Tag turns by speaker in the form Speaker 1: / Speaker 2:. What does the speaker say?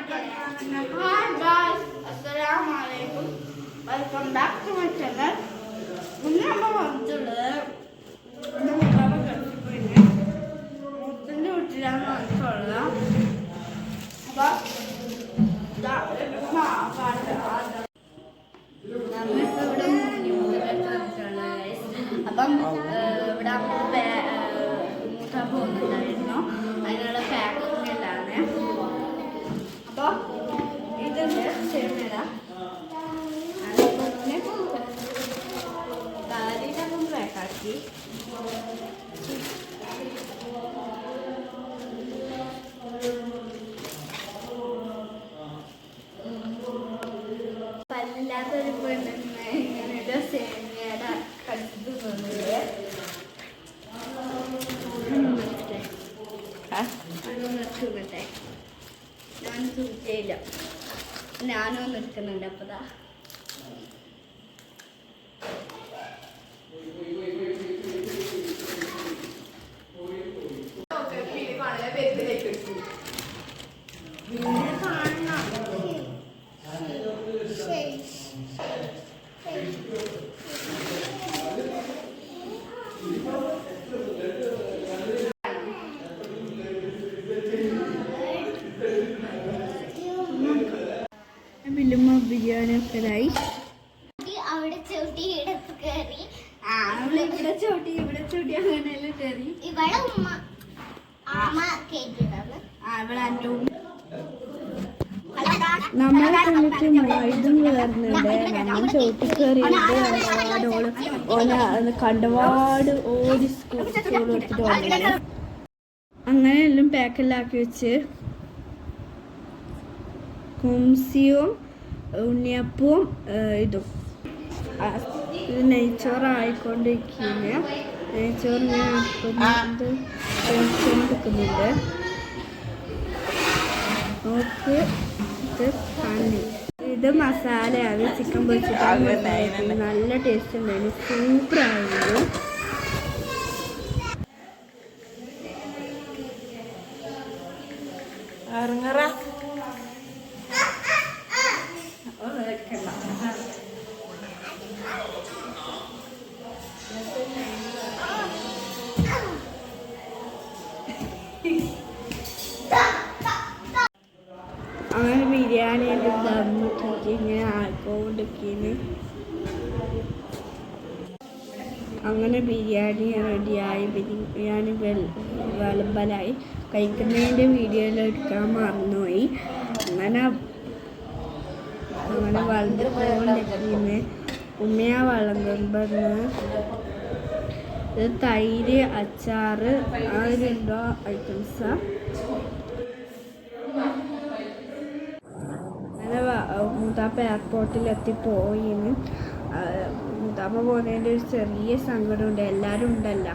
Speaker 1: Hi guys, Assalamualaikum. Welcome back to my channel. മുന്നേ നമ്മൾ വന്നിട്ടുള്ളത് മുത്തൻ്റെ വീട്ടിലാണ് വന്നിട്ടുള്ളത്. അപ്പം നമ്മളിപ്പോൾ ഇവിടെ അപ്പം ഇവിടെ മൂത്താൻ പോകുന്നുണ്ടായിരുന്നു. അതിനുള്ള പാക്കിംഗ് എല്ലാമാണ്. അപ്പോൾ ഇതുണ്ട് സേമിയ ദാരിയിലൊന്നും പാക്കാക്കി പല്ലില്ലാത്തൊരു പെണ്ണിന് ഇങ്ങനെയൊരു സേമിയയുടെ കടുത്ത് തോന്നില്ലേ നിർത്തുന്നുണ്ടേ. ഞാൻ സൂചിയില്ല, ഞാനും നിൽക്കുന്നുണ്ട്. അപ്പതാ ബിരിയാണി ഒക്കെ ആയി.
Speaker 2: അവിടെ ചവിട്ടി ഇടത്ത് കയറി,
Speaker 1: ഇവിടെ ചവിട്ടി ഇവിടെ ചവിട്ടി അങ്ങനെയെല്ലാം കയറി.
Speaker 2: ഇവിടെ ഉമ്മ കേട്ടിട്ടാണ്
Speaker 1: ഇവിടെ എൻ്റെ ഉമ്മ
Speaker 3: നമ്മളെ കണ്ടിട്ട് ഇതും കയറുന്നുണ്ട്. നമ്മൾ ചോട്ടി കയറിയിട്ട് കണ്ടപാട് ഓടി സ്കൂൾ എടുത്തിട്ട് വന്നത്. അങ്ങനെ എല്ലാം പാക്കെല്ലാക്കി വെച്ച് കുംസിയും ഉണ്ണിയപ്പവും ഇതും ഇത് നെയ്ച്ചോറായിക്കൊണ്ടിരിക്കുന്ന നെയ്ച്ചോറ് ഞാൻ വെച്ചുകൊണ്ടിരിക്കുന്നുണ്ട്. നോക്ക് ഇത് കണ്ണി ഇത് മസാലയാണ്. ചിക്കൻ പൊരിച്ചിട്ട് നല്ല ടേസ്റ്റ് ഉണ്ടായിരുന്നു. സൂപ്പറായിരുന്നു. അങ്ങനെ ബിരിയാണി ദമ്മിട്ടിട്ട് ഇങ്ങനെ ആയിക്കൊണ്ടിരിക്കുന്നു. അങ്ങനെ ബിരിയാണി റെഡിയായി. ബിരിയാണി വിളമ്പലായി. കഴിക്കുന്നതിൻ്റെ വീഡിയോയിൽ എടുക്കാൻ മറന്നുപോയി. അങ്ങനെ വിളമ്പിക്കൊണ്ടിരിക്കുന്നു. ഉമ്മയാ വിളമ്പുന്നത്. ഇത് തൈര്, അച്ചാറ്, ആ രണ്ടോ ഐറ്റംസാണ്. മൂത്താപ്പ എയർപോർട്ടിലെത്തിപ്പോയിന്ന്. മൂത്താപ്പ പോകുന്നതിൻ്റെ ഒരു ചെറിയ സങ്കടമുണ്ട്. എല്ലാവരും ഉണ്ടല്ലോ.